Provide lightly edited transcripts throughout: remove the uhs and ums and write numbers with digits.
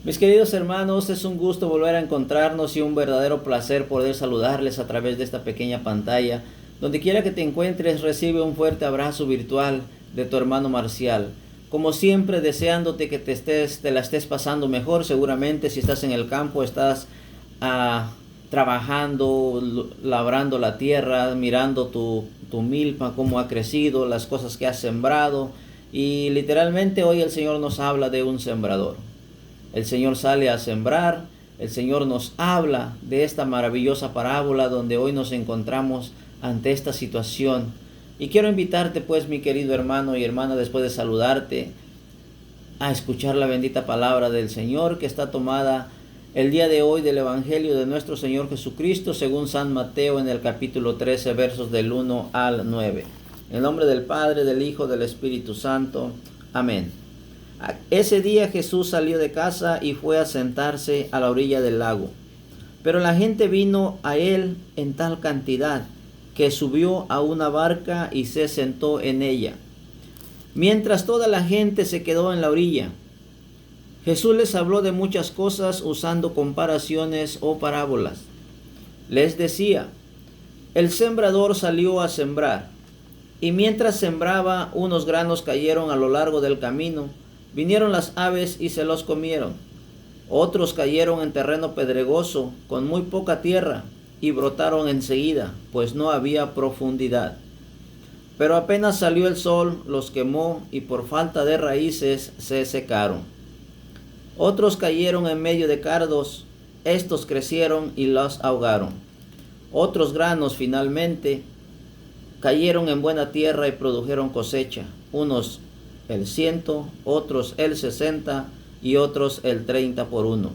Mis queridos hermanos, es un gusto volver a encontrarnos y un verdadero placer poder saludarles a través de esta pequeña pantalla. Donde quiera que te encuentres, recibe un fuerte abrazo virtual de tu hermano Marcial. Como siempre, deseándote que te la estés pasando mejor. Seguramente si estás en el campo, estás trabajando, labrando la tierra, mirando tu milpa, cómo ha crecido, las cosas que has sembrado. Y literalmente hoy el Señor nos habla de un sembrador. El Señor sale a sembrar, el Señor nos habla de esta maravillosa parábola donde hoy nos encontramos ante esta situación. Y quiero invitarte pues, mi querido hermano y hermana, después de saludarte, a escuchar la bendita palabra del Señor que está tomada el día de hoy del Evangelio de nuestro Señor Jesucristo según San Mateo en el capítulo 13, versos del 1 al 9. En el nombre del Padre, del Hijo, del Espíritu Santo. Amén. Ese día Jesús salió de casa y fue a sentarse a la orilla del lago. Pero la gente vino a él en tal cantidad que subió a una barca y se sentó en ella, mientras toda la gente se quedó en la orilla. Jesús les habló de muchas cosas usando comparaciones o parábolas. Les decía: el sembrador salió a sembrar, y mientras sembraba, unos granos cayeron a lo largo del camino. Vinieron las aves y se los comieron. Otros cayeron en terreno pedregoso, con muy poca tierra, y brotaron enseguida, pues no había profundidad. Pero apenas salió el sol, los quemó, y por falta de raíces se secaron. Otros cayeron en medio de cardos, estos crecieron y los ahogaron. Otros granos finalmente cayeron en buena tierra y produjeron cosecha, unos el 100, otros el 60 y otros el 30 por uno.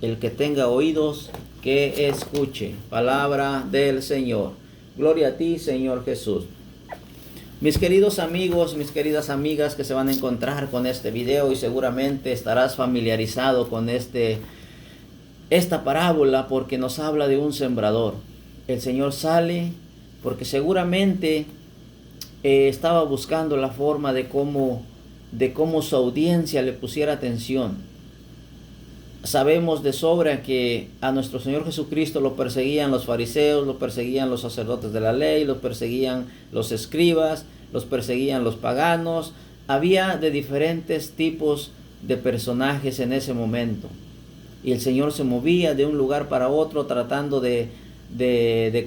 El que tenga oídos, que escuche. Palabra del Señor. Gloria a ti, Señor Jesús. Mis queridos amigos, mis queridas amigas que se van a encontrar con este video, y seguramente estarás familiarizado con esta parábola, porque nos habla de un sembrador. El Señor sale porque seguramente estaba buscando la forma de cómo su audiencia le pusiera atención. Sabemos de sobra que a nuestro Señor Jesucristo lo perseguían los fariseos, lo perseguían los sacerdotes de la ley, lo perseguían los escribas, los perseguían los paganos. Había de diferentes tipos de personajes en ese momento. Y el Señor se movía de un lugar para otro tratando de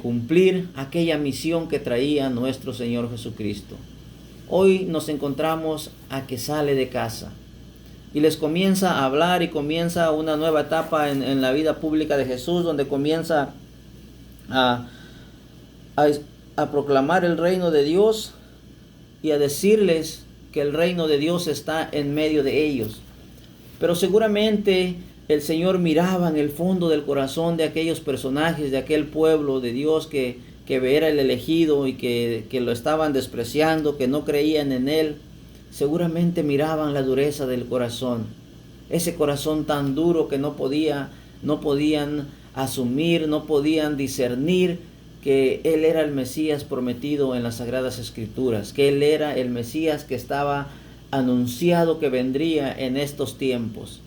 cumplir aquella misión que traía nuestro Señor Jesucristo. Hoy nos encontramos a que sale de casa y les comienza a hablar, y comienza una nueva etapa en la vida pública de Jesús, donde comienza a proclamar el reino de Dios y a decirles que el reino de Dios está en medio de ellos. Pero seguramente el Señor miraba en el fondo del corazón de aquellos personajes, de aquel pueblo de Dios que era el elegido y que lo estaban despreciando, que no creían en Él. Seguramente miraban la dureza del corazón, ese corazón tan duro que no podían asumir, no podían discernir que Él era el Mesías prometido en las Sagradas Escrituras, que Él era el Mesías que estaba anunciado que vendría en estos tiempos.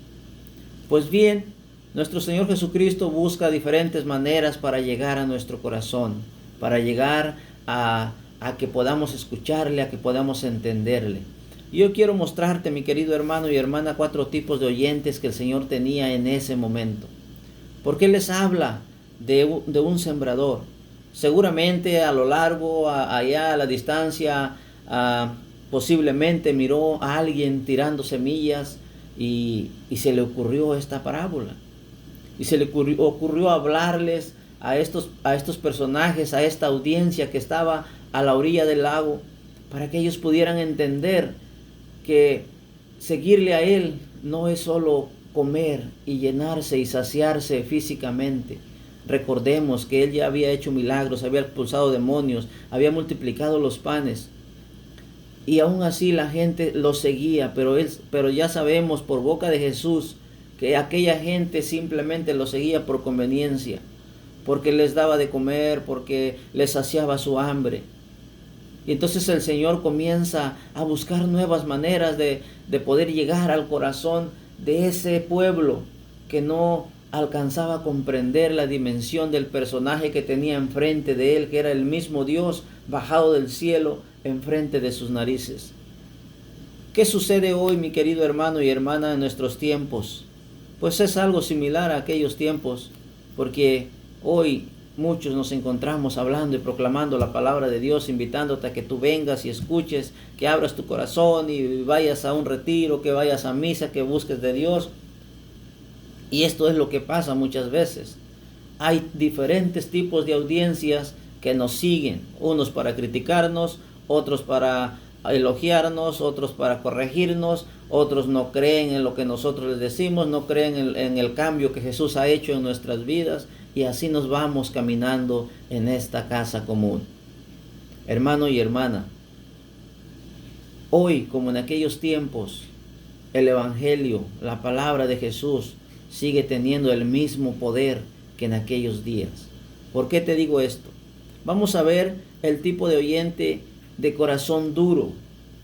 Pues bien, nuestro Señor Jesucristo busca diferentes maneras para llegar a nuestro corazón, para llegar a que podamos escucharle, a que podamos entenderle. Yo quiero mostrarte, mi querido hermano y hermana, 4 tipos de oyentes que el Señor tenía en ese momento. Porque Él les habla de un sembrador. Seguramente a lo largo, allá a la distancia, posiblemente miró a alguien tirando semillas y se le ocurrió esta parábola. Y se le ocurrió hablarles a estos personajes, a esta audiencia que estaba a la orilla del lago, para que ellos pudieran entender que seguirle a Él no es solo comer y llenarse y saciarse físicamente. Recordemos que Él ya había hecho milagros, había expulsado demonios, había multiplicado los panes, y aún así la gente lo seguía, pero ya sabemos por boca de Jesús que aquella gente simplemente lo seguía por conveniencia, porque les daba de comer, porque les saciaba su hambre. Y entonces el Señor comienza a buscar nuevas maneras de poder llegar al corazón de ese pueblo, que no alcanzaba a comprender la dimensión del personaje que tenía enfrente de él, que era el mismo Dios bajado del cielo enfrente de sus narices. ¿Qué sucede hoy, mi querido hermano y hermana, en nuestros tiempos? Pues es algo similar a aquellos tiempos, porque hoy muchos nos encontramos hablando y proclamando la palabra de Dios, invitándote a que tú vengas y escuches, que abras tu corazón y vayas a un retiro, que vayas a misa, que busques de Dios. Y esto es lo que pasa muchas veces. Hay diferentes tipos de audiencias que nos siguen, unos para criticarnos, otros para elogiarnos, otros para corregirnos, otros no creen en lo que nosotros les decimos, no creen en el cambio que Jesús ha hecho en nuestras vidas, y así nos vamos caminando en esta casa común. Hermano y hermana, hoy como en aquellos tiempos, el Evangelio, la palabra de Jesús, sigue teniendo el mismo poder que en aquellos días. ¿Por qué te digo esto? Vamos a ver el tipo de oyente de corazón duro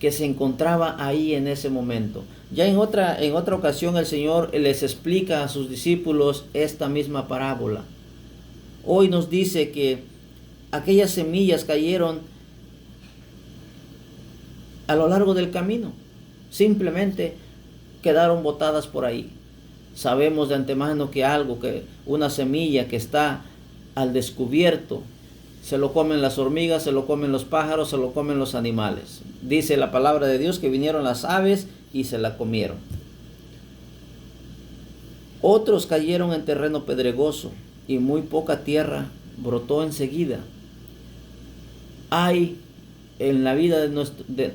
que se encontraba ahí en ese momento. Ya en otra ocasión el Señor les explica a sus discípulos esta misma parábola. Hoy nos dice que aquellas semillas cayeron a lo largo del camino. Simplemente quedaron botadas por ahí. Sabemos de antemano que una semilla que está al descubierto, se lo comen las hormigas, se lo comen los pájaros, se lo comen los animales. Dice la palabra de Dios que vinieron las aves y se la comieron. Otros cayeron en terreno pedregoso y muy poca tierra brotó enseguida. Hay en la vida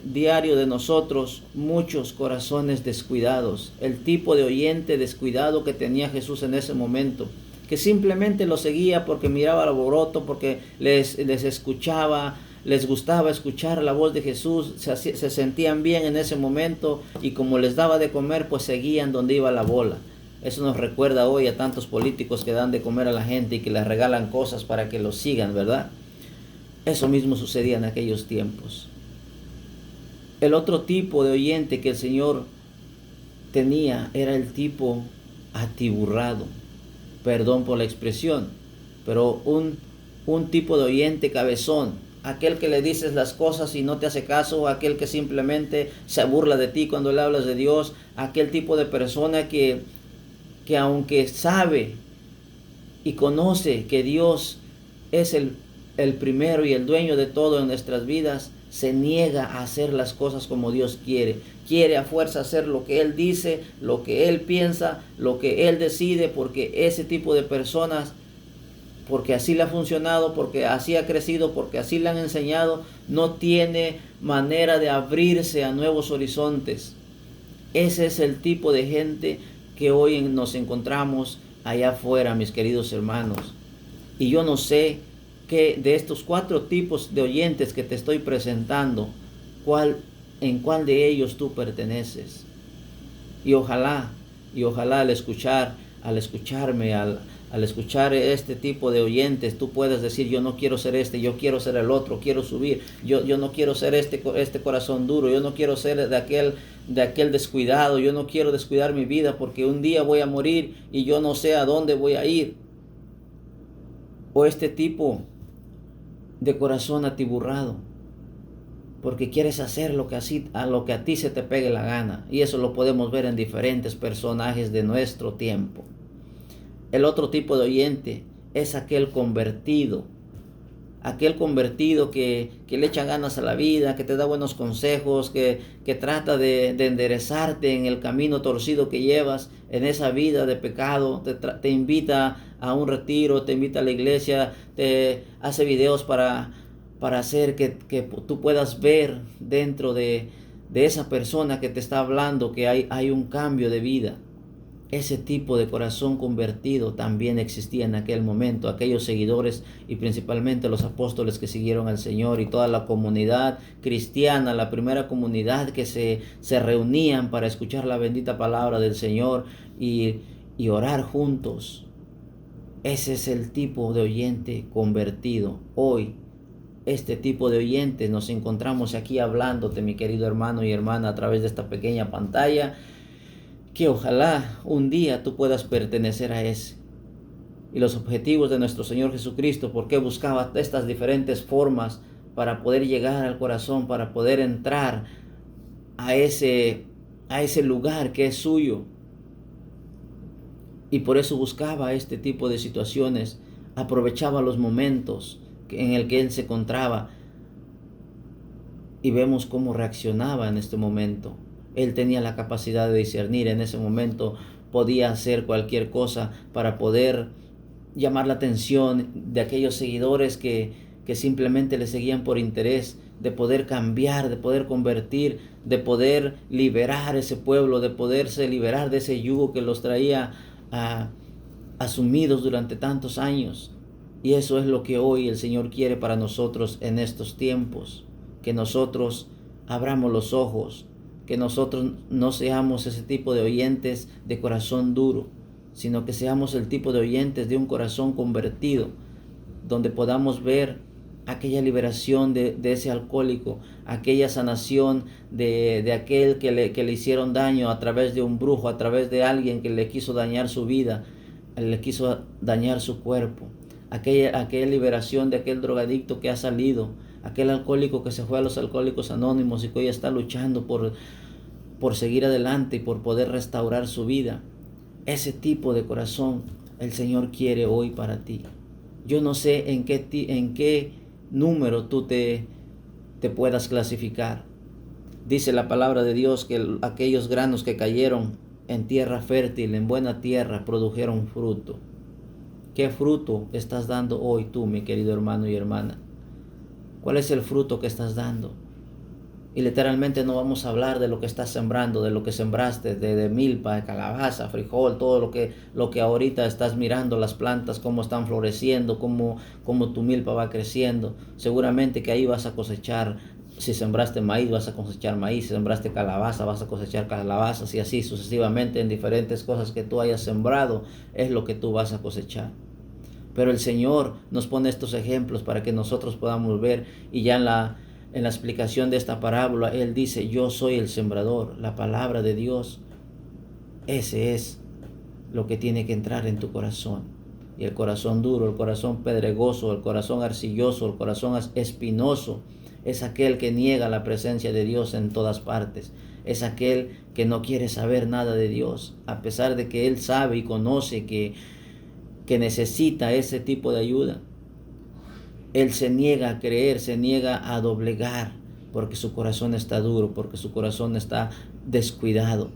diario de nosotros muchos corazones descuidados. El tipo de oyente descuidado que tenía Jesús en ese momento, que simplemente lo seguía porque miraba el alboroto, porque les escuchaba, les gustaba escuchar la voz de Jesús, se sentían bien en ese momento, y como les daba de comer, pues seguían donde iba la bola. Eso nos recuerda hoy a tantos políticos que dan de comer a la gente y que les regalan cosas para que los sigan, ¿verdad? Eso mismo sucedía en aquellos tiempos. El otro tipo de oyente que el Señor tenía era el tipo atiburrado. Perdón por la expresión, pero un tipo de oyente cabezón. Aquel que le dices las cosas y no te hace caso, aquel que simplemente se burla de ti cuando le hablas de Dios, aquel tipo de persona que aunque sabe y conoce que Dios es el primero y el dueño de todo en nuestras vidas, se niega a hacer las cosas como Dios quiere. Quiere a fuerza hacer lo que Él dice, lo que Él piensa, lo que Él decide, porque ese tipo de personas, porque así le ha funcionado, porque así ha crecido, porque así le han enseñado, no tiene manera de abrirse a nuevos horizontes. Ese es el tipo de gente que hoy nos encontramos allá afuera, mis queridos hermanos. Y yo no sé que de estos 4 tipos de oyentes que te estoy presentando, en cuál de ellos tú perteneces. Y ojalá al escucharme, al escuchar este tipo de oyentes, tú puedas decir: yo no quiero ser este, yo quiero ser el otro, quiero subir, yo no quiero ser este corazón duro, yo no quiero ser de aquel descuidado, yo no quiero descuidar mi vida porque un día voy a morir y yo no sé a dónde voy a ir. O este tipo de corazón atiburrado, porque quieres hacer lo que a ti se te pegue la gana, y eso lo podemos ver en diferentes personajes de nuestro tiempo. El otro tipo de oyente es aquel convertido que le echa ganas a la vida, que te da buenos consejos, que trata de enderezarte en el camino torcido que llevas, en esa vida de pecado. Te invita a un retiro, te invita a la iglesia, te hace videos para hacer que tú puedas ver dentro de esa persona que te está hablando que hay un cambio de vida. Ese tipo de corazón convertido también existía en aquel momento. Aquellos seguidores y principalmente los apóstoles que siguieron al Señor y toda la comunidad cristiana, la primera comunidad que se reunían para escuchar la bendita palabra del Señor y orar juntos. Ese es el tipo de oyente convertido. Hoy, este tipo de oyentes nos encontramos aquí hablándote, mi querido hermano y hermana, a través de esta pequeña pantalla, que ojalá un día tú puedas pertenecer a ese. Y los objetivos de nuestro Señor Jesucristo, por qué buscaba estas diferentes formas para poder llegar al corazón, para poder entrar a ese lugar que es suyo. Y por eso buscaba este tipo de situaciones, aprovechaba los momentos en el que Él se encontraba. Y vemos cómo reaccionaba en este momento. Él tenía la capacidad de discernir en ese momento, podía hacer cualquier cosa para poder llamar la atención de aquellos seguidores que simplemente le seguían por interés, de poder cambiar, de poder convertir, de poder liberar ese pueblo, de poderse liberar de ese yugo que los traía asumidos durante tantos años. Y eso es lo que hoy el Señor quiere para nosotros en estos tiempos, que nosotros abramos los ojos, que nosotros no seamos ese tipo de oyentes de corazón duro, sino que seamos el tipo de oyentes de un corazón convertido, donde podamos ver aquella liberación de ese alcohólico, aquella sanación de aquel que le hicieron daño a través de un brujo, a través de alguien que le quiso dañar su vida, le quiso dañar su cuerpo, aquella liberación de aquel drogadicto que ha salido, aquel alcohólico que se fue a los Alcohólicos Anónimos y que hoy está luchando por seguir adelante y por poder restaurar su vida. Ese tipo de corazón el Señor quiere hoy para ti. Yo no sé en qué número tú te puedas clasificar. Dice la palabra de Dios que aquellos granos que cayeron en tierra fértil, en buena tierra, produjeron fruto. ¿Qué fruto estás dando hoy tú, mi querido hermano y hermana? ¿Cuál es el fruto que estás dando? Y literalmente no vamos a hablar de lo que estás sembrando, de lo que sembraste, de milpa, de calabaza, frijol, todo lo que ahorita estás mirando, las plantas, cómo están floreciendo, cómo tu milpa va creciendo. Seguramente que ahí vas a cosechar. Si sembraste maíz, vas a cosechar maíz. Si sembraste calabaza, vas a cosechar calabazas. Y así sucesivamente en diferentes cosas que tú hayas sembrado, es lo que tú vas a cosechar. Pero el Señor nos pone estos ejemplos para que nosotros podamos ver. Y ya en la explicación de esta parábola, Él dice: yo soy el sembrador. La palabra de Dios, ese es lo que tiene que entrar en tu corazón. Y el corazón duro, el corazón pedregoso, el corazón arcilloso, el corazón espinoso, es aquel que niega la presencia de Dios en todas partes. Es aquel que no quiere saber nada de Dios, a pesar de que Él sabe y conoce que necesita ese tipo de ayuda. Él se niega a creer, se niega a doblegar, porque su corazón está duro, porque su corazón está descuidado.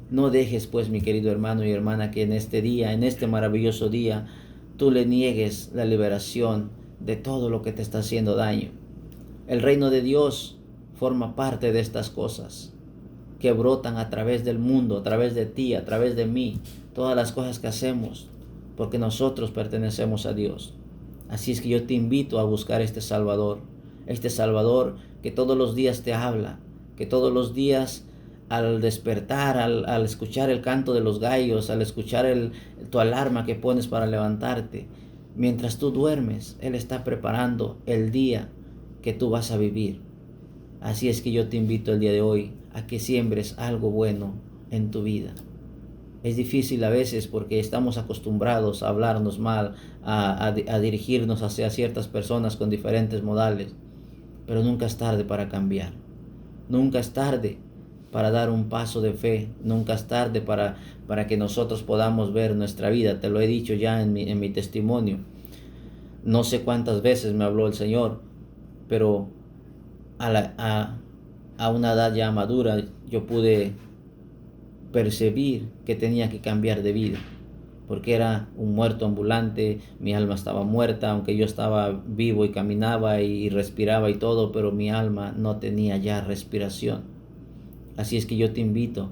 No dejes, pues, mi querido hermano y hermana, que en este día, en este maravilloso día, tú le niegues la liberación de todo lo que te está haciendo daño. El reino de Dios forma parte de estas cosas que brotan a través del mundo, a través de ti, a través de mí, todas las cosas que hacemos, porque nosotros pertenecemos a Dios. Así es que yo te invito a buscar este Salvador que todos los días te habla, que todos los días al despertar, al escuchar el canto de los gallos, al escuchar tu alarma que pones para levantarte, mientras tú duermes, Él está preparando el día que tú vas a vivir. Así es que yo te invito el día de hoy a que siembres algo bueno en tu vida. Es difícil a veces porque estamos acostumbrados a hablarnos mal, a dirigirnos hacia ciertas personas con diferentes modales, pero nunca es tarde para cambiar. Nunca es tarde para dar un paso de fe. Nunca es tarde para que nosotros podamos ver nuestra vida. Te lo he dicho ya en mi testimonio. No sé cuántas veces me habló el Señor, pero a una edad ya madura yo pude percibir que tenía que cambiar de vida, porque era un muerto ambulante. Mi alma estaba muerta, aunque yo estaba vivo y caminaba y respiraba y todo, pero mi alma no tenía ya respiración. Así es que yo te invito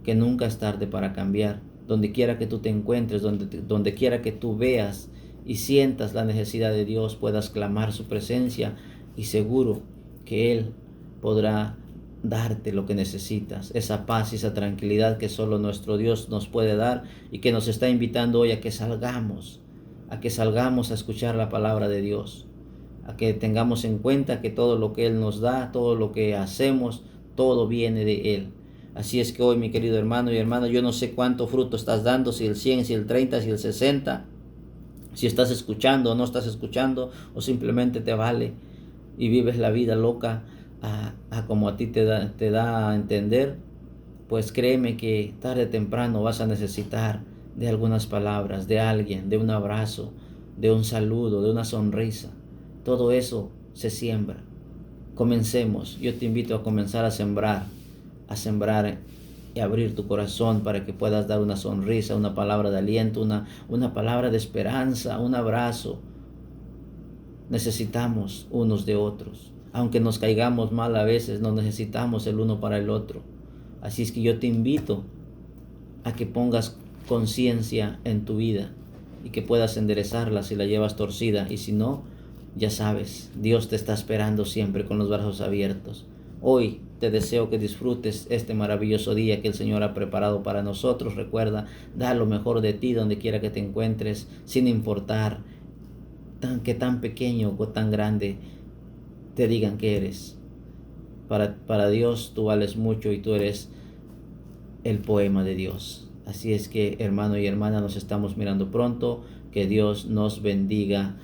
que nunca es tarde para cambiar. Donde quiera que tú te encuentres, donde quiera que tú veas y sientas la necesidad de Dios, puedas clamar su presencia, y seguro que Él podrá darte lo que necesitas, esa paz y esa tranquilidad que solo nuestro Dios nos puede dar, y que nos está invitando hoy a que salgamos a escuchar la palabra de Dios, a que tengamos en cuenta que todo lo que Él nos da, todo lo que hacemos, todo viene de Él. Así es que hoy, mi querido hermano y hermana, yo no sé cuánto fruto estás dando, si el 100, si el 30, si el 60, si estás escuchando o no estás escuchando, o simplemente te vale y vives la vida loca a como a ti te da a entender. Pues créeme que tarde o temprano vas a necesitar de algunas palabras, de alguien, de un abrazo, de un saludo, de una sonrisa. Todo eso se siembra. Comencemos. Yo te invito a comenzar a sembrar y abrir tu corazón para que puedas dar una sonrisa, una palabra de aliento, una palabra de esperanza, un abrazo. Necesitamos unos de otros. Aunque nos caigamos mal a veces, nos necesitamos el uno para el otro. Así es que yo te invito a que pongas conciencia en tu vida y que puedas enderezarla si la llevas torcida, y si no, ya sabes, Dios te está esperando siempre con los brazos abiertos. Hoy te deseo que disfrutes este maravilloso día que el Señor ha preparado para nosotros. Recuerda, da lo mejor de ti donde quiera que te encuentres, sin importar que tan pequeño o tan grande te digan que eres. Para Dios tú vales mucho y tú eres el poema de Dios. Así es que, hermano y hermana, nos estamos mirando pronto. Que Dios nos bendiga